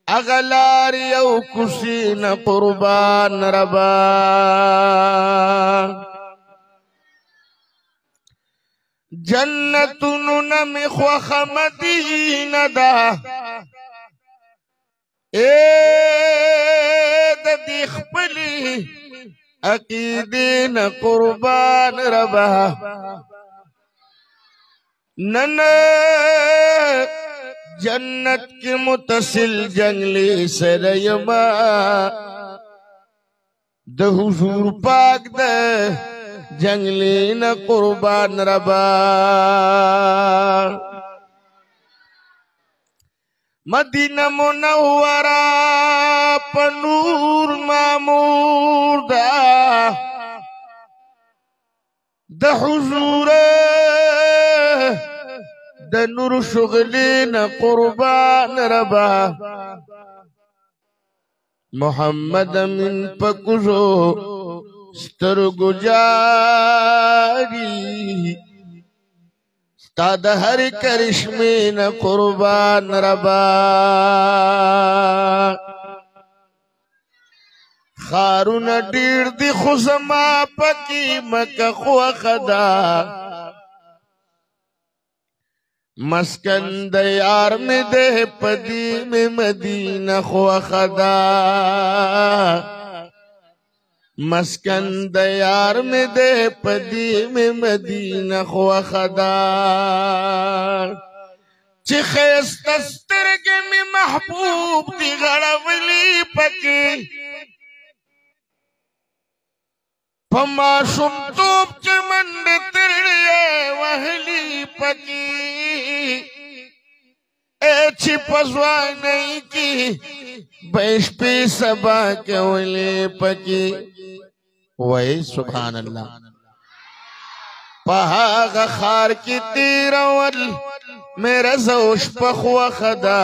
اغلار یو کسین قربان ربا جنتونو نمی خوخ مدینه دا دا دی خپلی عقیدین قربان ربا نن جنت کی متصل جنگلی سریما د حضور پاک د جنگلی ن قربان ربا مدینہ منورہ پنور مامور دا د حضور د نور شغلین قربان ربا محمد من پکزو سترگو جاری ستا د هر کرشمین قربان ربا خارون ډیر دی خو زما پکی مکه خو خدا مسکن د یار میں دے پدی میں مدینہ خو خدا مسکن د یار میں دے پدی میں مدینہ خو خدا چی خیست سترگ میں محبوب دی غڑولی پکی پما شم توب چی مند ترڑیے وحلی پکی اے چی پزوانی کی بیش پی سبا کے ولی پکی وی سبحان اللہ پہاغ خار کی تیرول میرا زوش پخو خدا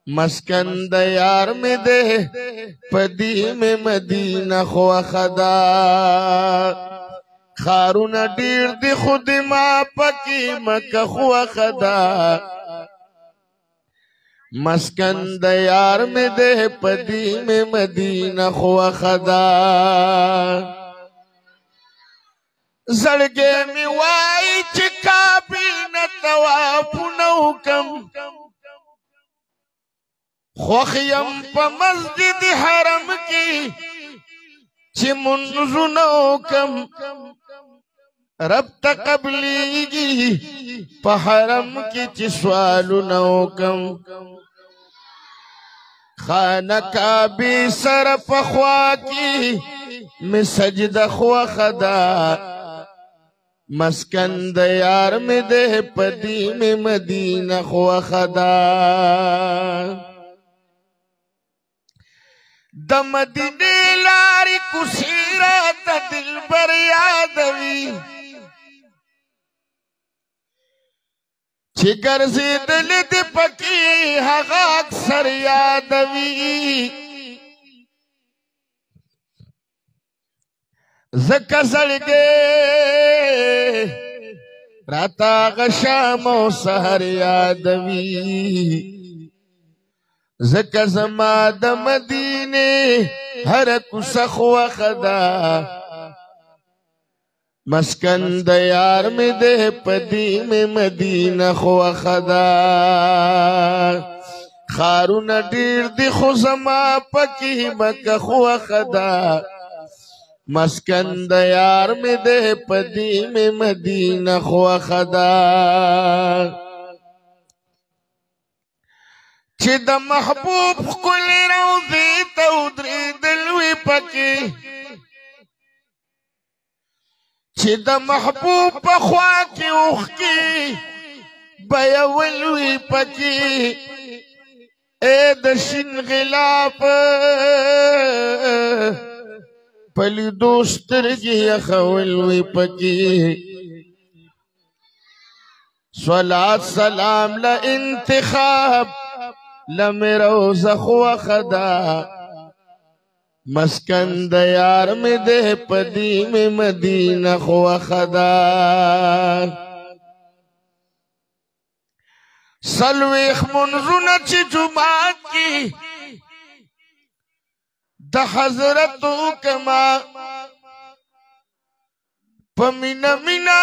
مسکن د یار میں دے پدی میں مدینہ خو خدا خارون ډیر دی خود ما پکی مکه خو خدا مسکن د یار میں دے پدی میں مدینہ خو خدا زړګې می وای چې کابین طواف نو کم خوخیم په مسجد حرم کی چې منځو نو کم رب تقبلیږي په حرم کې چې سوالو نو کم خانه کعبه سر په خوا کې می سجده خو خدا مسکن د یار میں دے پدی میں مدینہ خو خدا د مدینه لاری کوسیرا د دل بر یادوي چې ګرځېدل د پکی هغه اکثر یادوي زکه زړګې راتا غشام او سحر یادوي زکه زما د مدینه هر کوڅه خو خدا مسکن د یار میں دے پدی میں مدینہ خو خدا خارون ډیر دی خو زما پکی مکه خو خدا مسکن د یار میں دے پدی میں مدینہ خو خدا چې د محبوب خپل روضې ته ودرېدل وي پکې چې د محبوب په خوا کې اوښکې بیول وي پکې اے د شین غلاف په لیدو سترګې یخول وي پکې صلات سلام له انتخاب لمروز خو خدا مسکن د یار میں دے پدی میں مدینہ خو خدا سلویخ منزونه چې جمعات کی د حضرتو کما پمینا مینا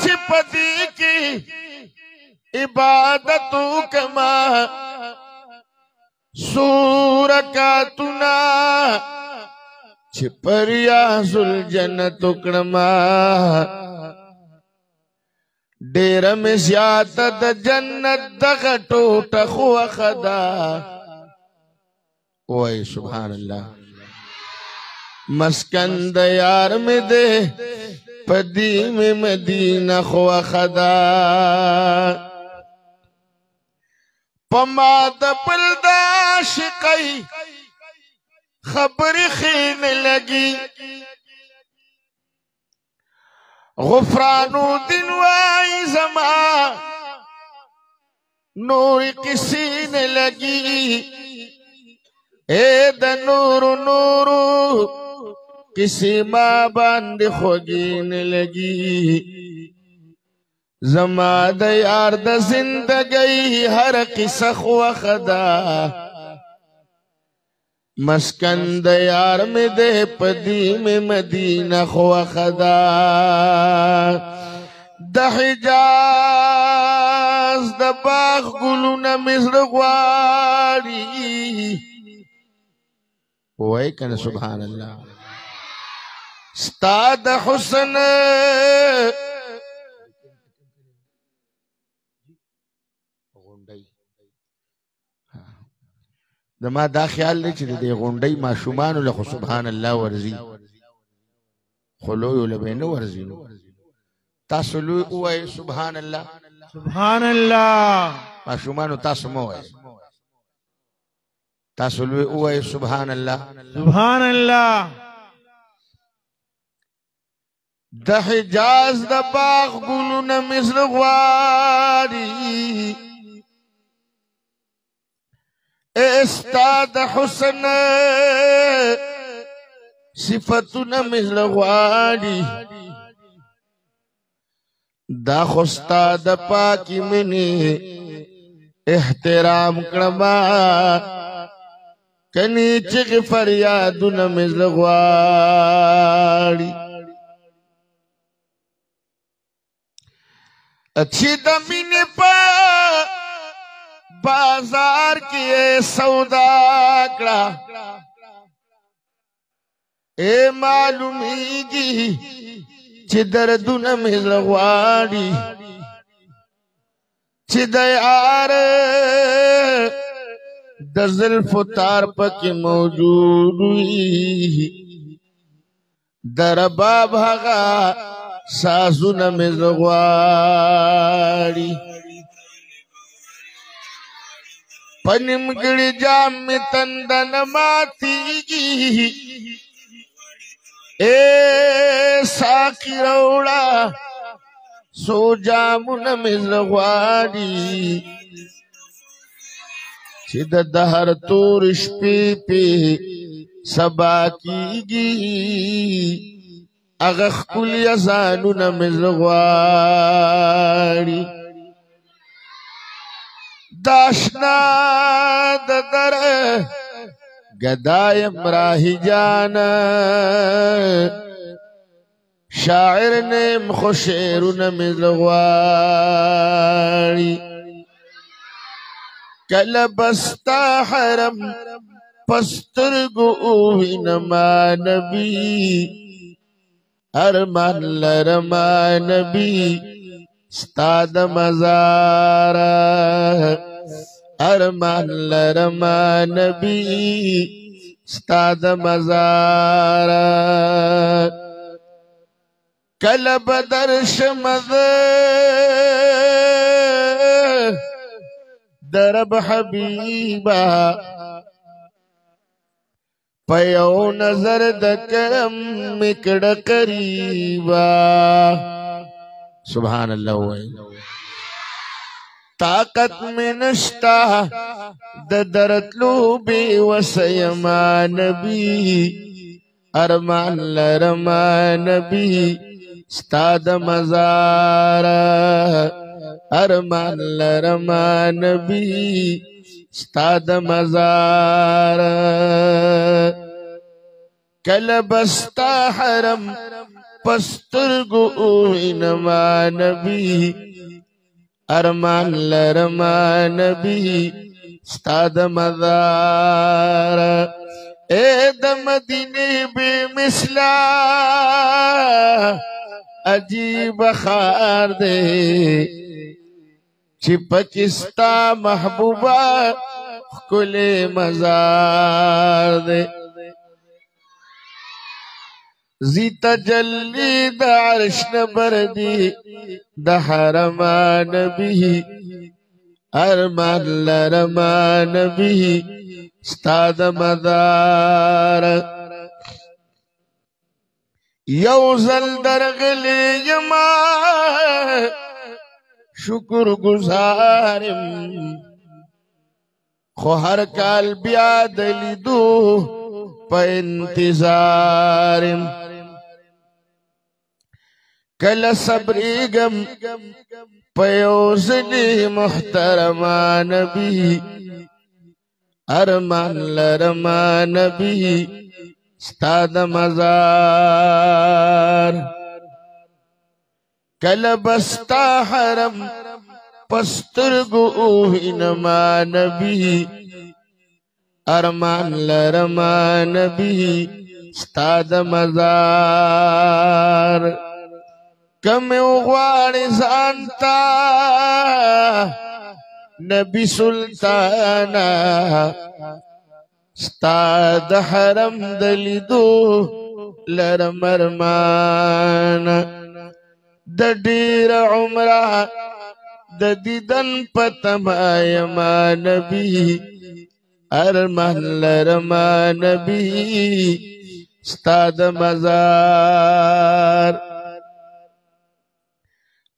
چې پدی کی عبادتو کما سورکاتنا چې پریاز الجنت کړما ډېر مې زیات د جنت دغه ټوټه خو خدا وای سبحان الله مسکن د یار مې دې پدی مې مدینه خو خدا پما د بل د عاشقۍ خبرې خین لګي غفرانو دین وای زما نور کسی نه لګي اے د نور نور کسی ما باندې خوږی نه لګي زما د یار د زندګۍ هر قصه خو خدا مسکن د یار مې دې پدی مې مدینه خو خدا د حجاز د باغ ګلونه مې زړه غواړي وای کنه سبحان الله ستا د حسن زما دا خیال دی چې د غونډۍ ماشومانو له سبحان الله ورزي خو لویو له به نه ورزي تاسو لوی ووایئ سبحان الله سبحان الله ماشومانو تاسو مه وایئ تاسو لوی ووایئ سبحان الله سبحان الله د حجاز د باغ ګلونه مې زړه غواړي استاد حسن صفتنا مثل غواړي دا خو استاد پاکی منی احترام کړما کني چې فریادونه مثل غواړي اچھی د مینې په بازار کی سودا کړه اے معلومیږي چې دردونه مې زړه غواړي چې د یار د زلفو تار پکې موجود وي د رباب هغه سازونه مې زړه غواړي پنمګړي جام می تندن ماتيږي اے ساقي روړا سو جامونه مې زړه غواړي چې د دهر تور شپې په سبا کیږي هغه ښکلي اذانونه مې زړه غواړي داشنا د در گدایم راہی جانا شاعر نیم خوشیرون مزغواری کل بستا حرم پسترگو اوہنما نبی ارمان لرما نبی استاد مزارا ارمان لرما نبی استاد مزارا کل بدر شمد درب حبیبا پیو نظر دکرم مکڑ قریبا سبحان اللہ طاقت میں نشتا درتلو بے وسیما نبی ارمان لرما نبی استاد مزارا ارمان لرما نبی ستاد مزار کل بستا حرم پسترگو اوینما نبی ارمان لرما نبی ستاد مزار اے د مدینے بے مثلا عجیب خار دے چی پکستا محبوبہ کل مزار دے زی تجلی دا عرش نبردی دا حرما نبی ارمان لرما نبی ستاد مدار یوزل درغلی یما شکر گزارم خو ہر کال بیا دلیدو پا انتظارم کل صبریگم پا یوزلی محترما نبی ارمان لرما نبی ستاد مزار کل بستا حرم پسترگو اوہنما نبی ارمان لرما نبی ستاد مزار کم اغوار زانتا نبی سلطانا ستاد حرم دلیدو لرمرمانا د ډیر عمره د دیدن پتمایما نبی ارمان لرما نبی ستاد مزار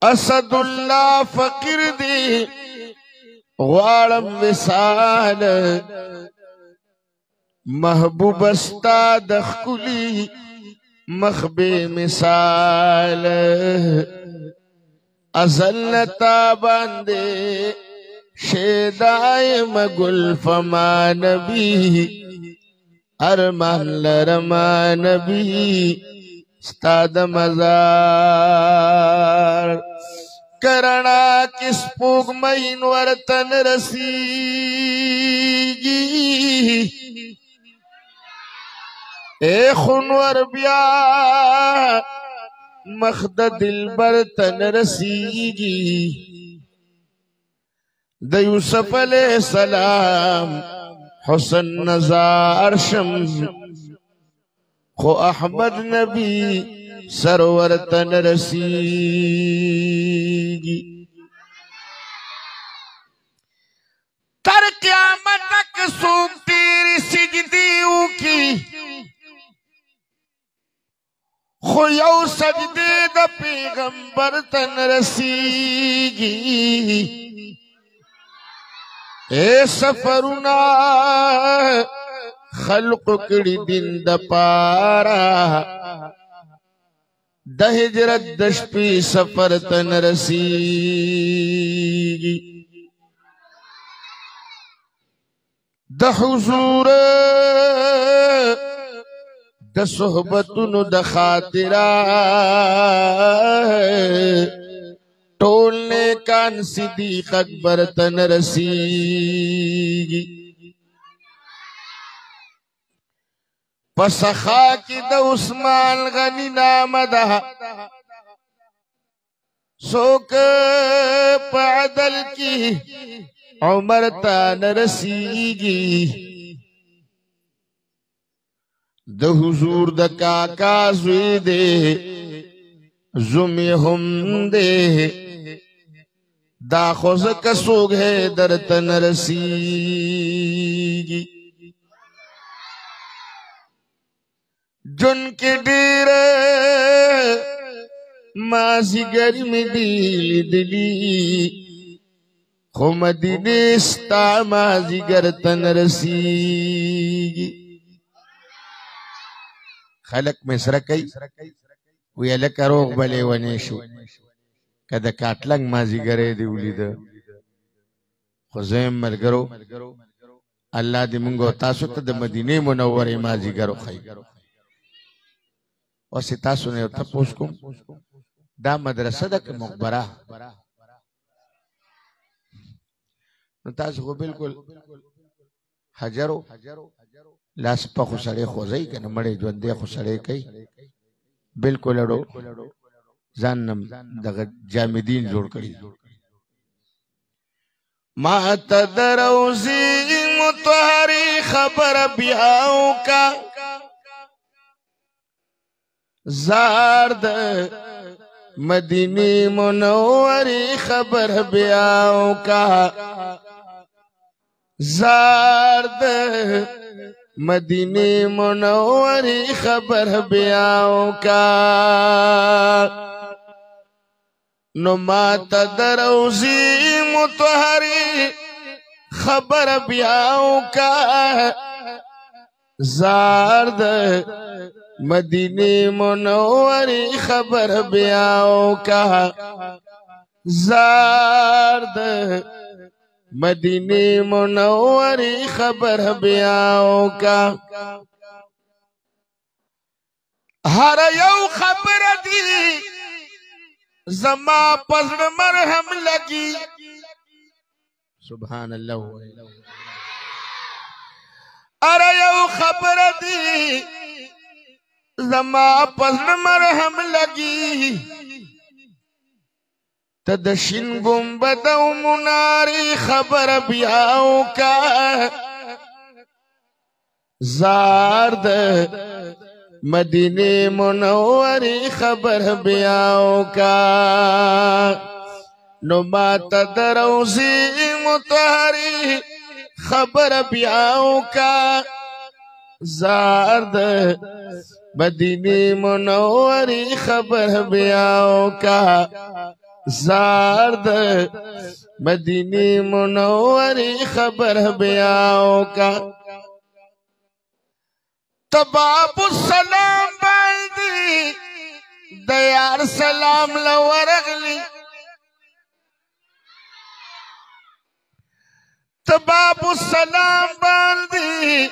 اسد الله فقیر دی غوالم وصال محبوب استاد خلی مخبے مثال ازلتا باندے شیدائے مگل فما نبی ارمان لرما نبی ستاد مزار کرنا کس پوگ مین ورطن رسیگی اے خنور بیا مخد دل برتن رسیگی د یوسف علیہ السلام حسن نزار شم خو احمد نبی سرور تن رسیگی تر قیامت تک سوک تیری سجدیوں کی خو یو سجدے دا پیغمبر تن رسیگی اے سفرنا خلق کڑی دن دا پارا دا ہجرت دشپی سفر تن رسیگی دا حضور دا صحبتن دا خاطرہ ٹولنے کان صدیق اکبر تن رسیگی پسخا کی دا عثمان غنی نام دا سوک پا عدل کی عمر تان رسیگی دا حضور دا کاکا زوی دے زمی ہم دے دا خوز کسوگ ہے در تن رسیگی جن کے دیر مازی گرمی دیل دلی خو مدینے ستا مازی گر تن رسیگی خلق میں سرکی وی لکا روغ بلے ونیشو که د کاټلنګ مازیګری دې ولیده خو زم ملګرو الله دې موږ او تاسو ته د مدینې منورې مازیګر وښیي. اوس تاسو نه یو تپوس کوم دا مدرسه ده که مقبره؟ نو تاسو خو بالکل حجرو لاس په خو سړی خوځوي که نه مړی ژوندی خو سړی کوي بالکل اړو ځان نم دغه جامدین جوړ کړي. ما ته د روضې مطهرې خبره بیا وکړه زار د مدینې منورې خبر بیا وکړه زار د مدینې منورې خبر بیا وکړه نو ما ته د روضې مطهرې خبر بیا وکړه زار د مدینې منورې خبر بیا وکړه زار د مدینې منورې خبر بیا وکړه هر یو خبره دی زما پزړ مرهم لګي سبحان الله اره یو خبره دی زما پزړ مرهم لګي ته د شین ګمبد او منارې خبر بیا وکړه زار د مدینې منورې خبر بیا وکړه نو ما ته د روضې مطهرې خبر بیا وکړه زار د مدینې منورې خبر بیا وکړه زار د مدینې منورې خبر بیا وکړه تباب السلام باندې د یار سلام لورغلی تباب السلام باندې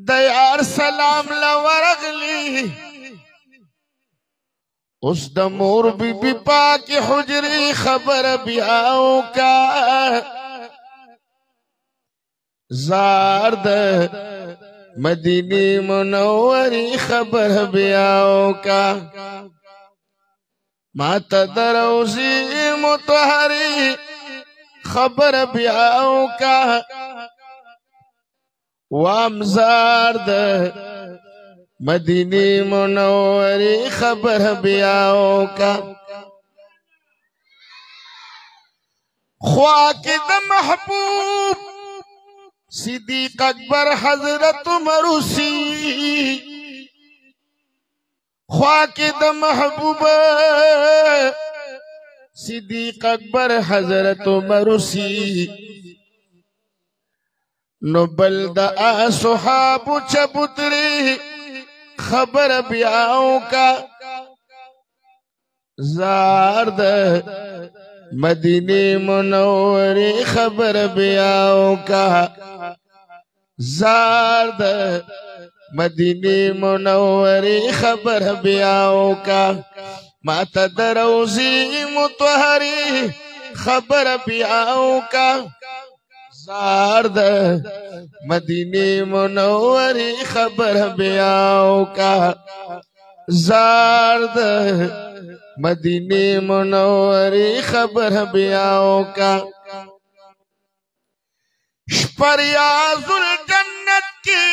د یار سلام لورغلی اوس د مور بی بی پاک حجرې خبر بیا وکړه زار د مدینې منورې خبر بیا وکړه ما ته د روضې مطهرې خبر بیا وکړه وام زار د مدینې منورې خبر بیا وکړه خوا کې د محبوب صدیق اکبر حضرت عمر خوا کې د محبوب صدیق اکبر حضرت عمر نو بل د اصحاب چبوتری خبر بیا وکړه زار د مدینې منورې خبر بیا وکړه زار د مدینې منورې خبر بیا وکړه ما ته د روضې مطهرې خبر بیا وکړه زار د مدینې منورې خبر بیا وکړه زار د مدینې منورې خبر بیا وکړه شپریاز الجنت کی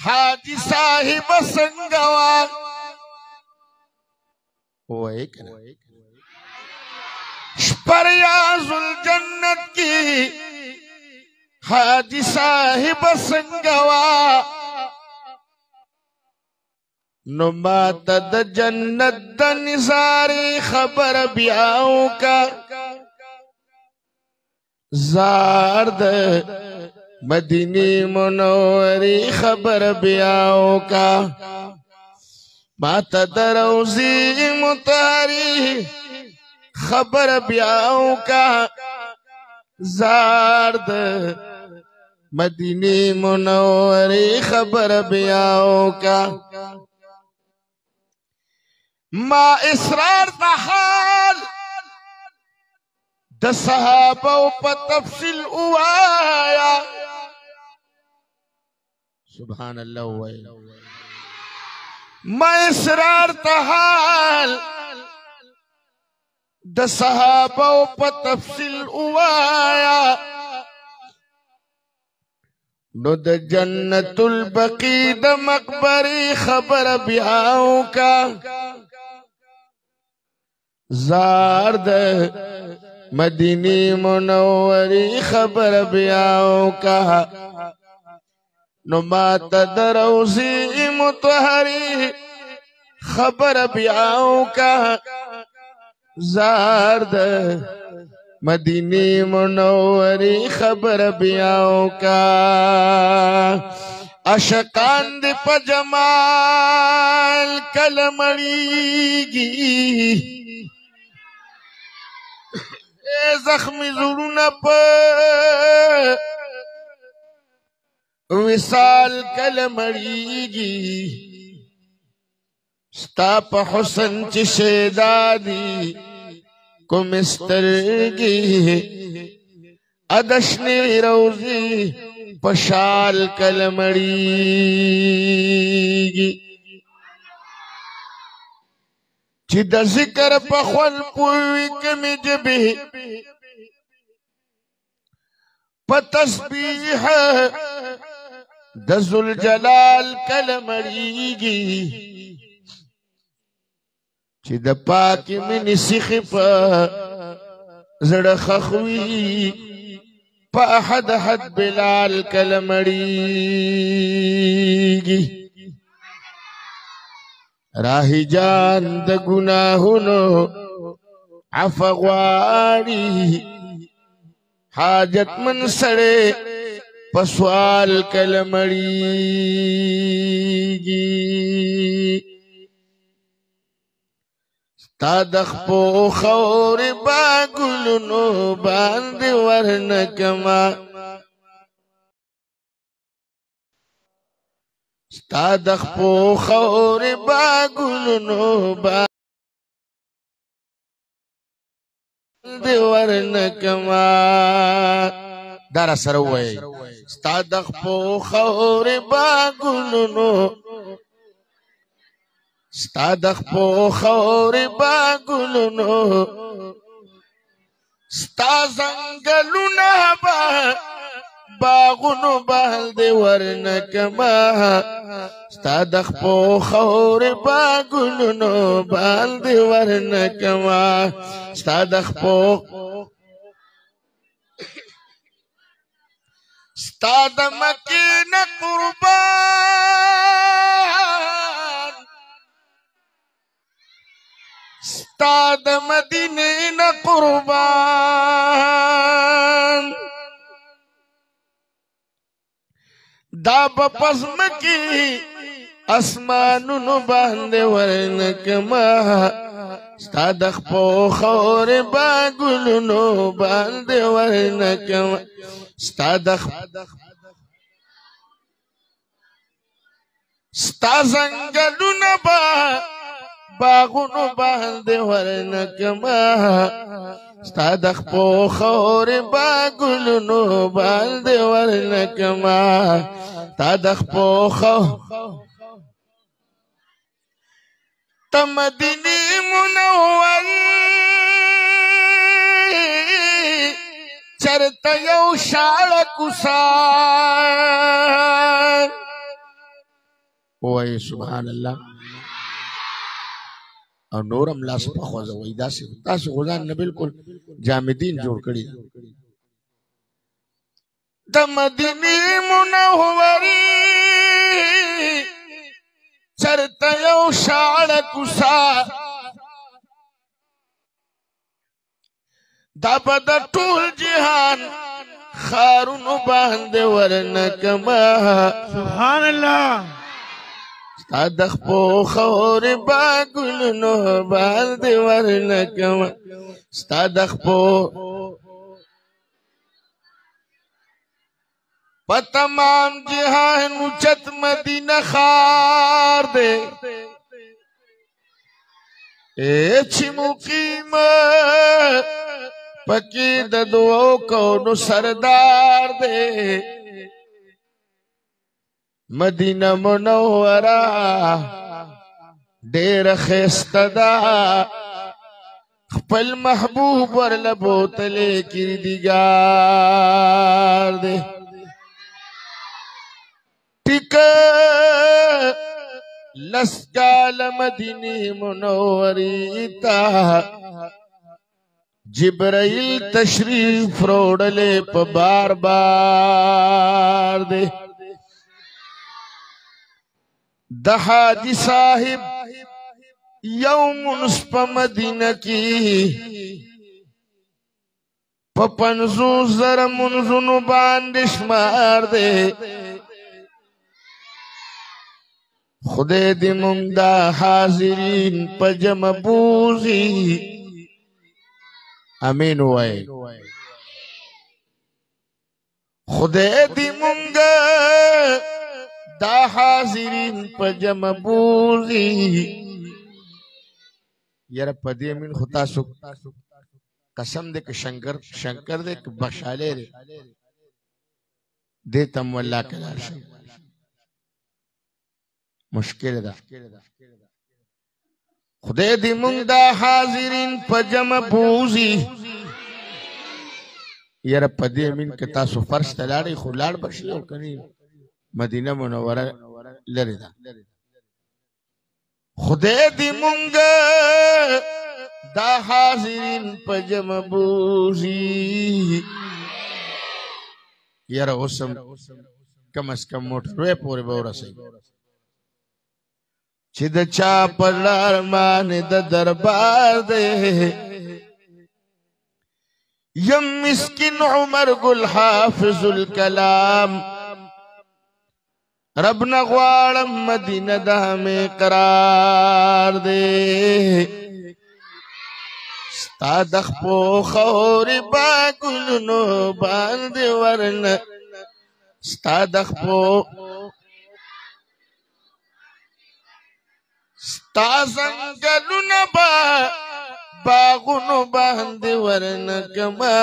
حاجی صاحب سنگوا شپریاز الجنت کی حاجی صاحب سنگوا نو ما ته د جنت د نظارې خبر بیا وکړه زار د مدینې منورې خبر بیا وکړه ما تدروزی متحری خبر بیاو کا زارد مدینی منوری خبر بیاو کا ما اصرار تحال د صحابه په تفصیل اوایا سبحان الله وای ما اصرار تحال د صحابه په تفصیل اوایا نو د جنت البقیع د مقبره خبر بیاو کا زار د مدینی منوری خبر بیاو کا نو ما تدروزی متحری خبر بیاو کا زار د مدینی منوری خبر بیاو کا عاشقان دی په جمال کله مړیږي زخمی زړونه په وصال کله مړیږي ستا په حسن چې شیدا دي کوم سترګې ادشنې روزي په شال کله مړیږي چې د ذکر په خون پوي کمې جبې په تسبیح د ذوالجلال کله مړیږي چې د پاکې مینې سیخې په زړه خخوي په احد حد بلال کله مړیږي راهی جان د گناهونو عفو غواړي حاجت من سړی په سوال کله مړیږي ستا د خپو خورې با ګلونو باندې ورنکما ستا د خپو خورې با ګلونو باندې ورنکما دارا سره وای ستا د خپو خورې با ګلونو ستا د خپو خورې با ګلونو ستا زنګلونه با باغونو باندې ورنکما ستا د خپو خورې با ګلونو باندې ورنکما ستا د خپو ستا د مکې نه قربان ستا د مدینې نه قربان دا په پزمکې اسمانونو باندې ورنکما ستا د خپو خورې با ګلونو باندې ورنکما ستا زنګلونه با باغونو باندې ورنکما ستا د خپو خورې با ګلونو باندې ورنکما ستا د خپو ته مدینې منورې چرته یو شاړه کوڅه وای سبحان الله او نورم لاس په خوځه وای داسې تاسو غزان نه بالکل جامدین جوړ کړی د مدینې منورې چرته یو شاړه کوڅه دا به د ټول جهان خارونو باندې ورنکما سبحان الله ستا د خپو خورې با ګلونو باندې ورنکمه ستا د خپو په تمام جهان اوچت مدینه ښار دی چې مقیم پکې د دوو کونو سردار دی مدینه منوره ډېره ښایسته ده خپل محبوب ورله بوتلې کردګار دی ټیکه لس کاله مدینې منورې ته جبرائیل تشریف راوړلی په بار بار دی د حاجي صاحب یو منس په مدینه کې په 50,000 منځونو باندې شمار دی خدای دې مونږ دا حاضرین په جمع بوزي امین وای خدای دې مونږ دا حاضرین په جمع بوزي یاره په دې امین خو تاسو قسم دې که شنکر دې که بخشاله دې دې تم والله کلار شي مشکل ده خدای دې مونږ دا حاضرین په جمع بوزي یاره په دې امین که تاسو فرش ته لاړئ خو لاړ به شي او کني مدینه منوره لرې ده خدای دې مونږ دا حاضرین په جمع بوزي یاره اوس هم کم از کم موټروی پورې به ورسئ چې د چا پر لار باندې د دربار دی یم مسکین عمر گل حافظ الکلام رب نه غواړم مدینه د همې قرار دی ستا د خپو خورې با ګلونو باندې ورنه ستا د خپو ستا زنګلونه باغونو باندې ورنکمه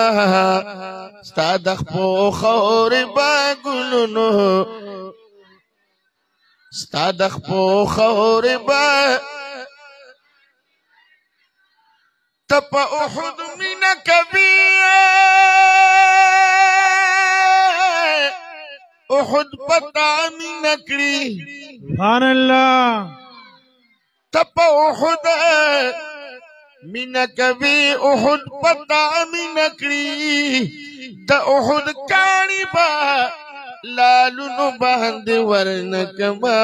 ستا د خپو خورې با ګلونو ستا د خپو خورې با ته په احد مینه کوي احد پتا مینه کړي سبحان الله تپ احد مینه کوي احد پتا مینه کړي د احد کاڼي به لالونو باندې ورنکمه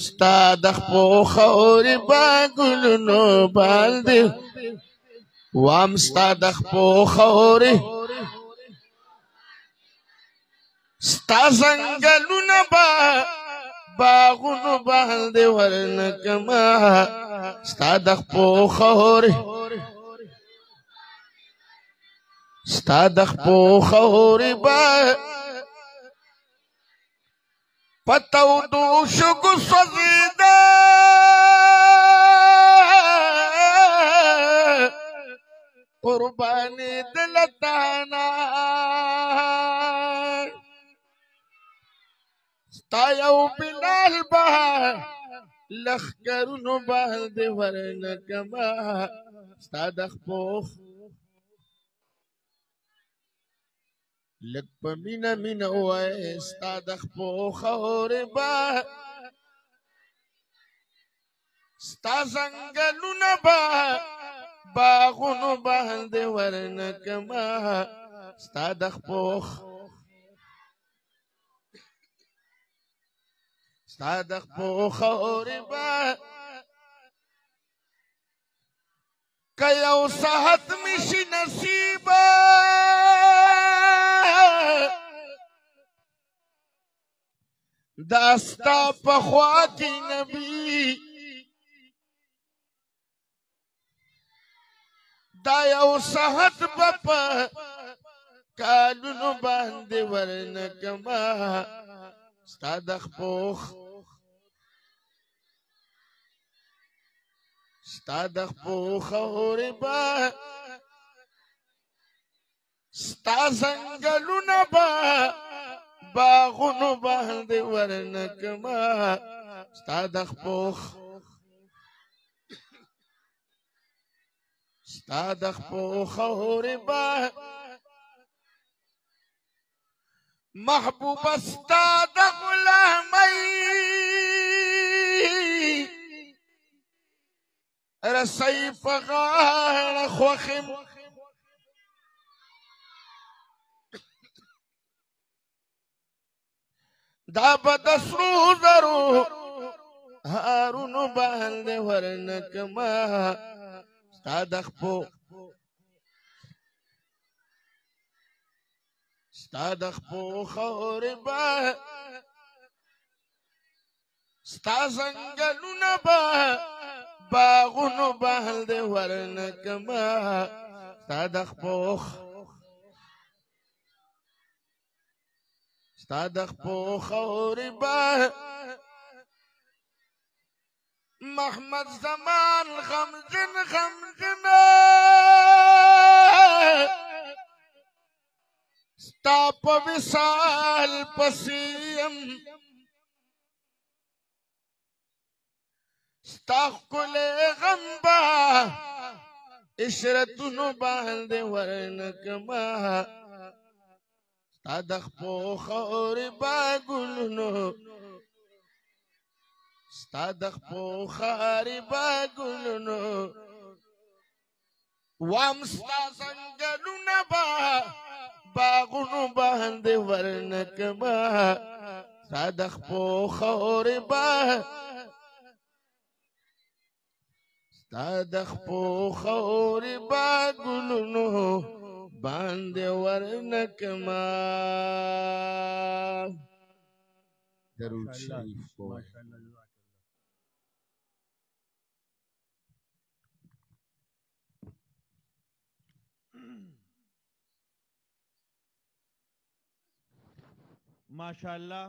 ستا د خپو خورې با ګلونو باندې وام ستا د خپو خورې ستا زنګلونه باغونو باندې ورنکمه ستا د خپو خورې ستا د خپو خورې با په تودو شګو سوځېده قربانېدل تانا ستا یو بلال به لښکرونو باندې ورنکمه ستا د خپو لږ په مینه مینه ووایه ستا د خپو خورې به ستا زنګلونه باغونو باندې ورنکمه ستا د خپو ستا د خپو خورې به که یو صحت مې شي نصیبه داستا پخوا کی نبی دا یو صحت بپا کالونو باندې ورنکما ستا د خپوخ ستا د خپوخ اورې با ستا زنګلونه با باغونو باندې ورنکما ستا د خپوخ ستا د خپوخ اورې با محبوب ستا د غلامۍ رسۍ په غاړه خوښم دا به د سرو زرو هارونو باندې ورنکما ستا د خپو ستا د خپو خاورې به ستا ځنګلونه به باغونو باندې ورنکما ستا د خپو ستا د خپو خاورې به محمد زمان غمجن غمجنه ستا په وصال پسې یم ستا ښکلی غم به عشرتونو باندې ورنکما ستا د خپو خاورې به ګلونو ستا د خپو خارې به ګلونو وام ستا ځنګلونه به باغونو باندې ورنکما ستا د خپو خاورې به ستا د خپو خاورې به ګلونو باندې ورنکما درود شریف ماشاءاللہ